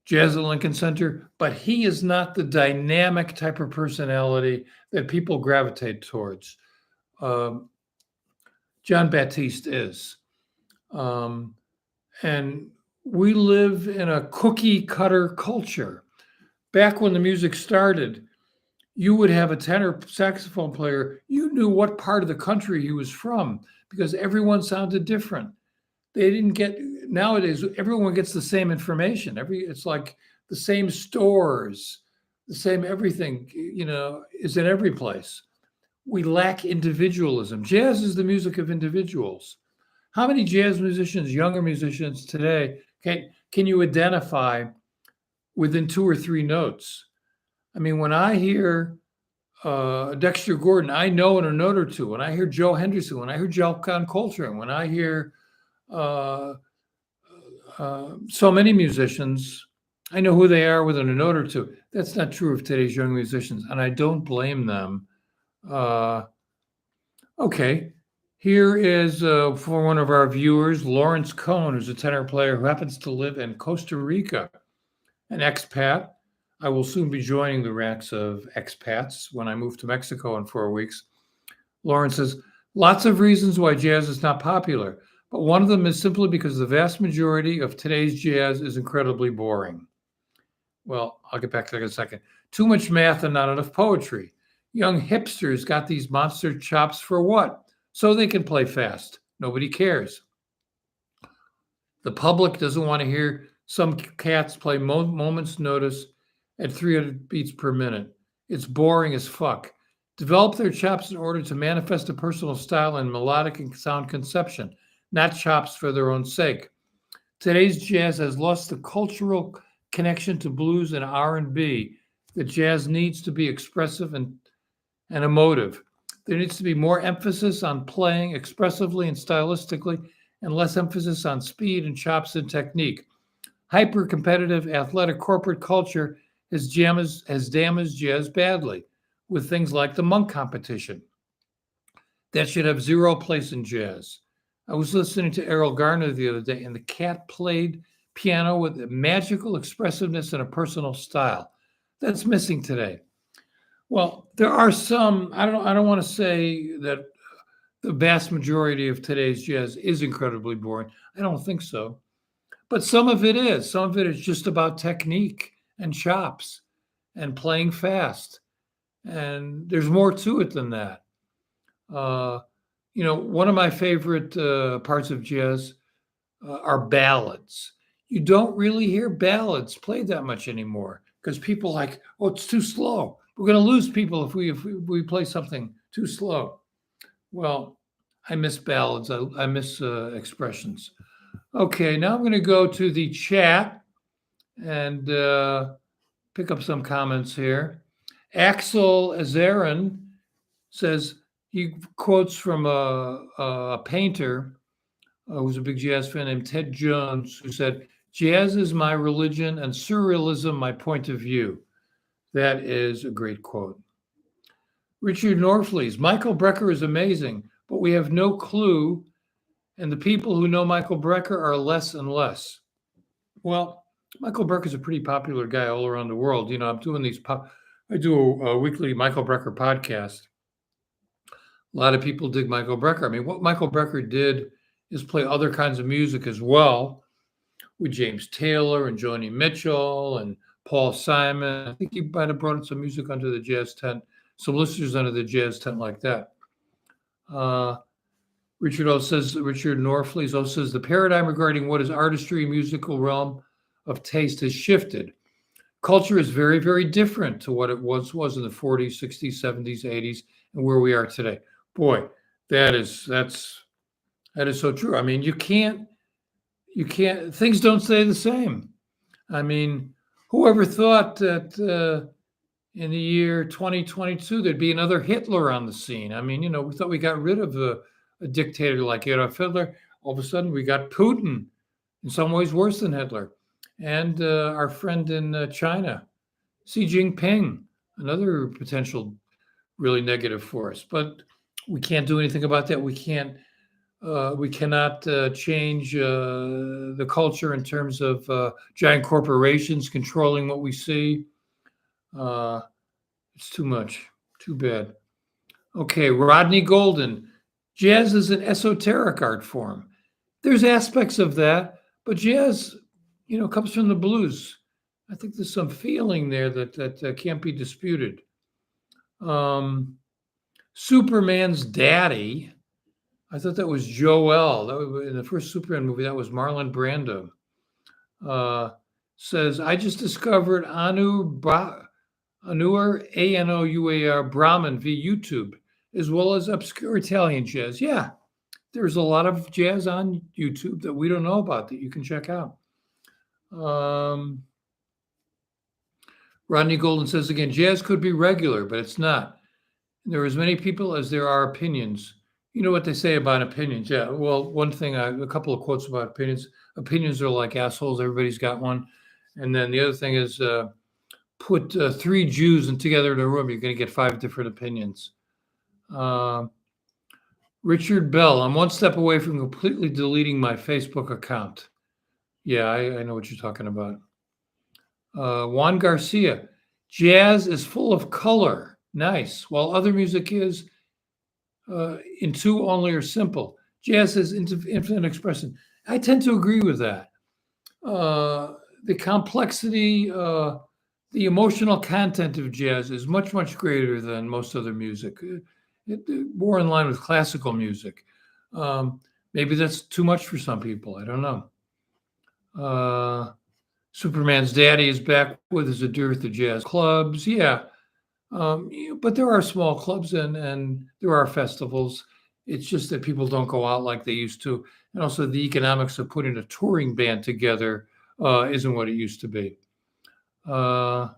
Jazz at Lincoln Center, but he is not the dynamic type of personality that people gravitate towards. Jon Batiste is. And we live in a cookie cutter culture. Back when the music started, you would have a tenor saxophone player. You knew what part of the country he was from because everyone sounded different. Nowadays, everyone gets the same information. It's like the same stores, the same everything, is in every place. We lack individualism. Jazz is the music of individuals. How many jazz musicians, younger musicians today, can you identify within 2 or 3 notes? I mean, when I hear Dexter Gordon, I know in a note or two. When I hear Joe Henderson, when I hear John Coltrane, when I hear so many musicians, I know who they are within a note or two. That's not true of today's young musicians, and I don't blame them. Okay. Here is for one of our viewers, Lawrence Cohen, who's a tenor player who happens to live in Costa Rica, an expat. I will soon be joining the ranks of expats when I move to Mexico in 4 weeks. Lawrence says, lots of reasons why jazz is not popular, but one of them is simply because the vast majority of today's jazz is incredibly boring. Well, I'll get back to that in a second. Too much math and not enough poetry. Young hipsters got these monster chops for what? So they can play fast. Nobody cares. The public doesn't want to hear some cats play moment's notice at 300 beats per minute. It's boring as fuck. Develop their chops in order to manifest a personal style and melodic and sound conception, not chops for their own sake. Today's jazz has lost the cultural connection to blues and R&B. The jazz needs to be expressive and emotive. There needs to be more emphasis on playing expressively and stylistically, and less emphasis on speed and chops and technique. Hyper-competitive, athletic corporate culture has damaged jazz badly, with things like the monk competition. That should have zero place in jazz. I was listening to Errol Garner the other day, and the cat played piano with a magical expressiveness and a personal style. That's missing today. Well, there are some, I don't want to say that the vast majority of today's jazz is incredibly boring. I don't think so. But some of it is. Some of it is just about technique and chops and playing fast. And there's more to it than that. One of my favorite parts of jazz are ballads. You don't really hear ballads played that much anymore because people like, oh, it's too slow. We're going to lose people if we play something too slow. Well, I miss ballads. I miss expressions. Okay, now I'm going to go to the chat and pick up some comments here. Axel Azarin says, he quotes from a painter who's a big jazz fan named Ted Jones, who said, jazz is my religion and surrealism my point of view. That is a great quote. Richard Norflees, Michael Brecker is amazing, but we have no clue, and the people who know Michael Brecker are less and less. Well, Michael Brecker is a pretty popular guy all around the world. I'm doing I do a weekly Michael Brecker podcast. A lot of people dig Michael Brecker. I mean, what Michael Brecker did is play other kinds of music as well with James Taylor and Joni Mitchell and Paul Simon. I think he might have brought in some music under the jazz tent, some listeners under the jazz tent like that. Richard Norflees also says, the paradigm regarding what is artistry, musical realm of taste has shifted. Culture is very, very different to what it was in the 40s, 60s, 70s, 80s, and where we are today. Boy, that is so true. I mean, you can't, things don't stay the same. I mean, whoever thought that in the year 2022, there'd be another Hitler on the scene? I mean, we thought we got rid of a dictator like Adolf Hitler. All of a sudden, we got Putin, in some ways worse than Hitler. And our friend in China, Xi Jinping, another potential really negative force. But we can't do anything about that. We cannot change the culture in terms of giant corporations controlling what we see. It's too much. Too bad. Okay, Rodney Golden. Jazz is an esoteric art form. There's aspects of that, but jazz, comes from the blues. I think there's some feeling there that can't be disputed. Superman's daddy, I thought that was Jor-El. That was in the first Superman movie. That was Marlon Brando. Says, I just discovered Anur Anouar Brahman via YouTube, as well as obscure Italian jazz. Yeah, there's a lot of jazz on YouTube that we don't know about that you can check out. Rodney Golden says again, jazz could be regular, but it's not. There are as many people as there are opinions. You know what they say about opinions? Yeah, well, one thing, a couple of quotes about opinions. Opinions are like assholes. Everybody's got one. And then the other thing is put 3 Jews together in a room. You're going to get 5 different opinions. Richard Bell, I'm one step away from completely deleting my Facebook account. Yeah, I know what you're talking about. Juan Garcia, jazz is full of color. Nice. While other music is in two only or simple. Jazz has infinite expression. I tend to agree with that. The complexity, the emotional content of jazz is much, much greater than most other music. More in line with classical music. Maybe that's too much for some people. I don't know. Superman's Daddy is back with us a dearth of jazz clubs. Yeah. But there are small clubs and there are festivals. It's just that people don't go out like they used to. And also the economics of putting a touring band together isn't what it used to be. Let's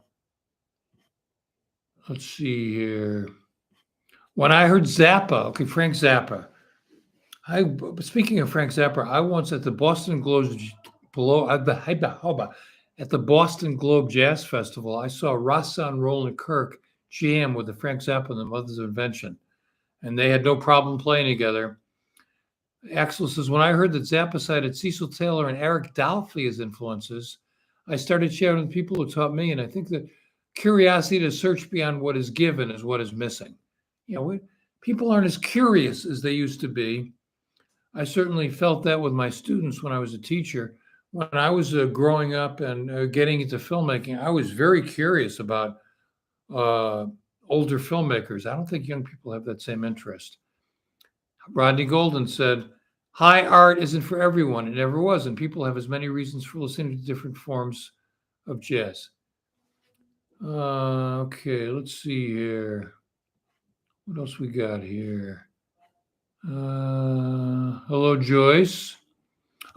see here. When I heard Zappa, okay, Frank Zappa. Speaking of Frank Zappa, I once at the Boston Globe at the Boston Globe Jazz Festival, I saw Rahsaan Roland Kirk jam with the Frank Zappa and the Mothers of Invention, and they had no problem playing together. Axel says, when I heard that Zappa cited Cecil Taylor and Eric Dolphy as influences, I started sharing with people who taught me, and I think that curiosity to search beyond what is given is what is missing. People aren't as curious as they used to be. I certainly felt that with my students when I was a teacher. When I was growing up and getting into filmmaking, I was very curious about older filmmakers. I don't think young people have that same interest. Rodney Golden said, high art isn't for everyone. It never was. And people have as many reasons for listening to different forms of jazz. Okay, let's see here. What else we got here? Hello, Joyce.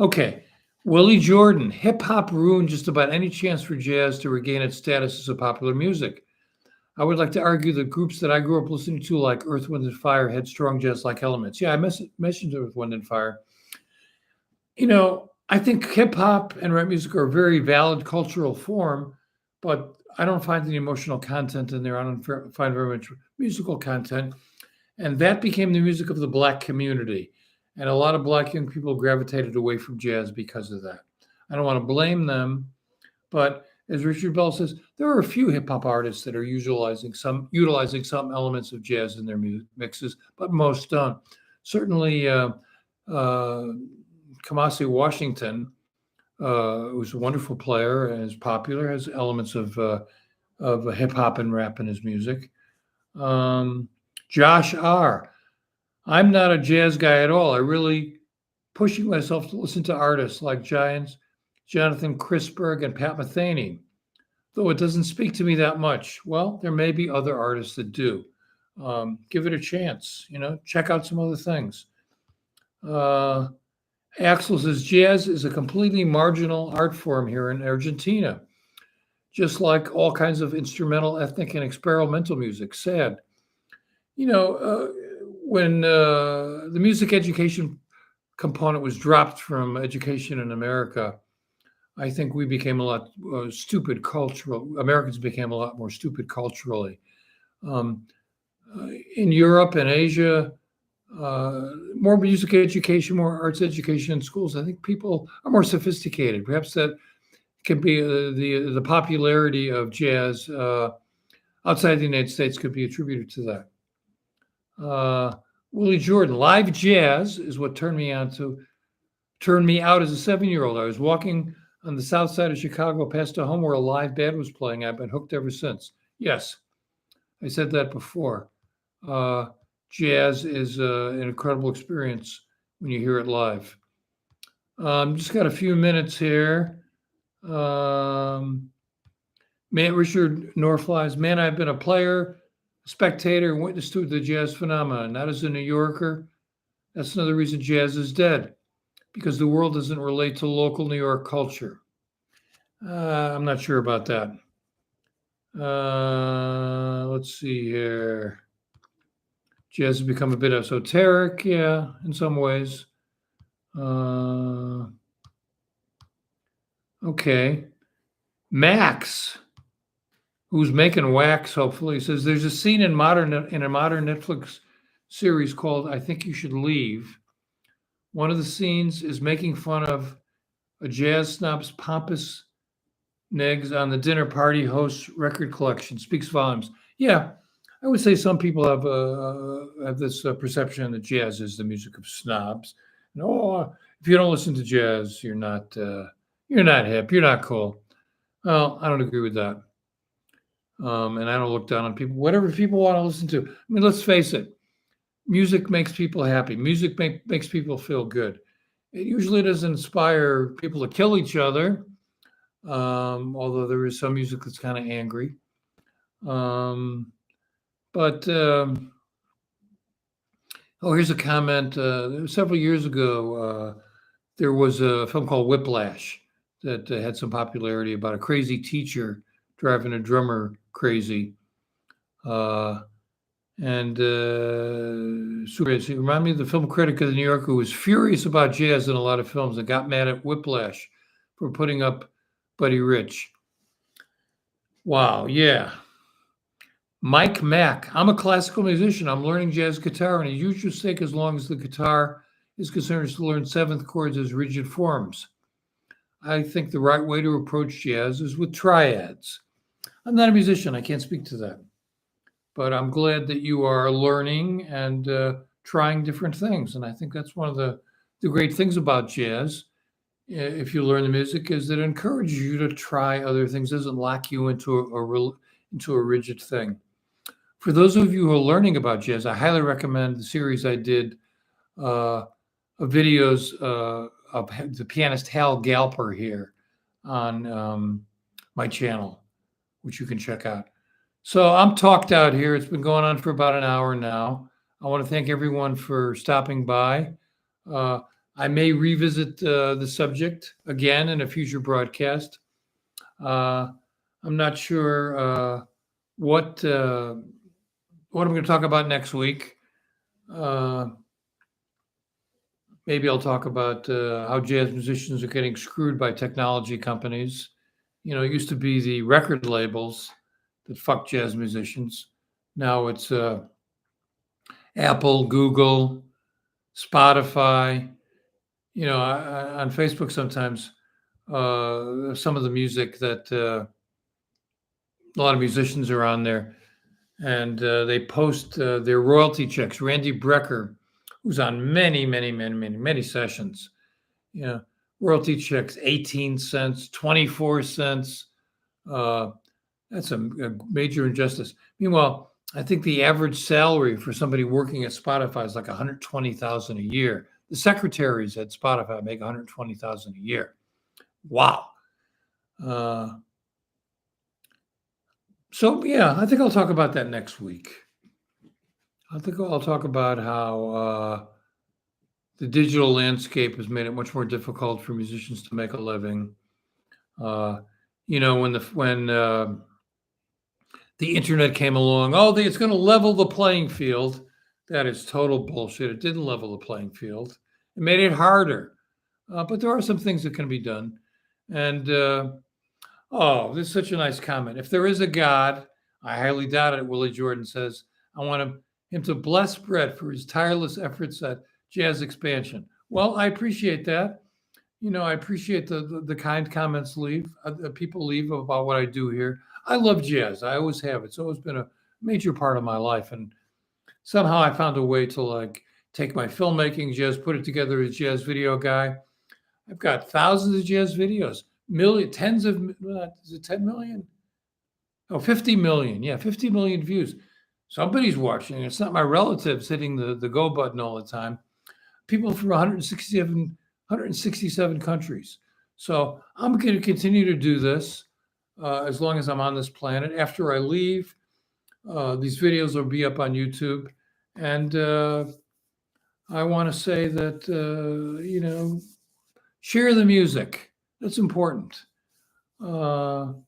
Okay. Willie Jordan, hip hop ruined just about any chance for jazz to regain its status as a popular music. I would like to argue that groups that I grew up listening to, like Earth, Wind, and Fire, had strong jazz-like elements. Yeah, I mentioned Earth, Wind, and Fire. I think hip hop and rap music are a very valid cultural form, but I don't find the emotional content in there. I don't find very much musical content. And that became the music of the Black community. And a lot of Black young people gravitated away from jazz because of that. I don't want to blame them, but as Richard Bell says, there are a few hip hop artists that are utilizing some elements of jazz in their mixes, but most don't. Certainly, Kamasi Washington, who's a wonderful player and is popular, has elements of hip hop and rap in his music. Josh R. I'm not a jazz guy at all. I really pushing myself to listen to artists like Jonathan Chrisberg and Pat Metheny, though it doesn't speak to me that much. Well, there may be other artists that do. Give it a chance. Check out some other things. Axel says jazz is a completely marginal art form here in Argentina, just like all kinds of instrumental, ethnic, and experimental music. Sad. When the music education component was dropped from education in America, I think we became a lot stupid cultural. Americans became a lot more stupid culturally. In Europe and Asia, more music education, more arts education in schools. I think people are more sophisticated. Perhaps that could be the popularity of jazz outside the United States could be attributed to that. Willie Jordan, live jazz is what turned me out as a 7-year-old. I was walking on the south side of Chicago past a home where a live band was playing. I've been hooked ever since. Yes, I said that before. Jazz is an incredible experience when you hear it live. Just got a few minutes here. Richard Norflies, man, I've been a player, spectator, and witness to the jazz phenomenon, not as a New Yorker. That's another reason jazz is dead, because the world doesn't relate to local New York culture. I'm not sure about that. Let's see here. Jazz has become a bit esoteric, yeah, in some ways. Okay. Max, who's making wax, hopefully, says there's a scene in a modern Netflix series called I Think You Should Leave. One of the scenes is making fun of a jazz snob's pompous negs on the dinner party host's record collection. Speaks volumes. Yeah, I would say some people have this perception that jazz is the music of snobs. And, if you don't listen to jazz, you're not hip, you're not cool. Well, I don't agree with that. And I don't look down on people. Whatever people want to listen to. I mean, let's face it. Music makes people happy. Music makes people feel good. It usually doesn't inspire people to kill each other, although there is some music that's kind of angry. Here's a comment. Several years ago, there was a film called Whiplash that had some popularity about a crazy teacher driving a drummer crazy. It reminded me of the film critic of the New Yorker who was furious about jazz in a lot of films and got mad at Whiplash for putting up Buddy Rich. Wow, yeah. Mike Mack. I'm a classical musician. I'm learning jazz guitar, and a huge mistake as long as the guitar is concerned is to learn seventh chords as rigid forms. I think the right way to approach jazz is with triads. I'm not a musician. I can't speak to that. But I'm glad that you are learning and trying different things. And I think that's one of the great things about jazz, if you learn the music, is that it encourages you to try other things. It doesn't lock you into a rigid thing. For those of you who are learning about jazz, I highly recommend the series I did of videos of the pianist Hal Galper here on my channel, which you can check out. So I'm talked out here. It's been going on for about an hour now. I want to thank everyone for stopping by. I may revisit the subject again in a future broadcast. I'm not sure what I'm going to talk about next week. Maybe I'll talk about how jazz musicians are getting screwed by technology companies. You know, it used to be the record labels that fuck jazz musicians. Now it's Apple, Google, Spotify. You know, on Facebook sometimes some of the music that a lot of musicians are on there, and they post their royalty checks. Randy Brecker, who's on many sessions, you know, royalty checks 18 cents, 24 cents. That's a major injustice. Meanwhile, I think the average salary for somebody working at Spotify is like $120,000 a year. The secretaries at Spotify make $120,000 a year. Wow. So yeah, I think I'll talk about that next week. I think I'll talk about how the digital landscape has made it much more difficult for musicians to make a living. You know, when the internet came along, it's going to level the playing field. That is total bullshit. It didn't level the playing field. It made it harder. But there are some things that can be done. And, this is such a nice comment. If there is a God, I highly doubt it, Willie Jordan says, I want him to bless Brett for his tireless efforts at jazz expansion. Well, I appreciate that. You know, I appreciate the kind comments people leave about what I do here. I love jazz. I always have. It's always been a major part of my life. And somehow I found a way to take my filmmaking jazz, put it together as a jazz video guy. I've got thousands of jazz videos, is it 10 million? Oh, 50 million. Yeah, 50 million views. Somebody's watching. It's not my relatives hitting the go button all the time. People from 167 countries. So I'm going to continue to do this as long as I'm on this planet. After I leave, these videos will be up on YouTube. And I want to say that, share the music. That's important. And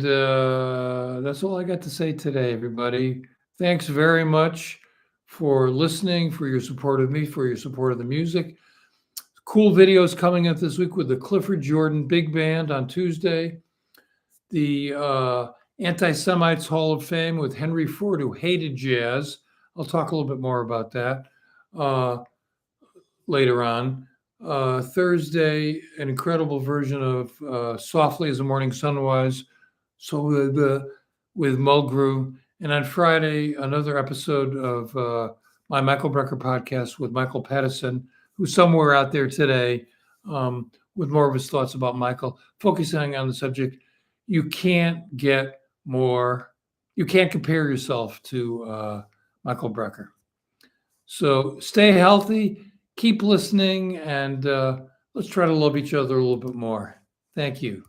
that's all I got to say today, everybody. Thanks very much for listening, for your support of me, for your support of the music. Cool videos coming up this week with the Clifford Jordan Big Band on Tuesday. The Anti-Semites Hall of Fame with Henry Ford, who hated jazz. I'll talk a little bit more about that later on. Thursday, an incredible version of Softly as a Morning Sunrise, so with Mulgrew. And on Friday, another episode of my Michael Brecker podcast with Michael Pattison, who's somewhere out there today with more of his thoughts about Michael, focusing on the subject. You can't compare yourself to Michael Brecker. So stay healthy, keep listening, and let's try to love each other a little bit more. Thank you.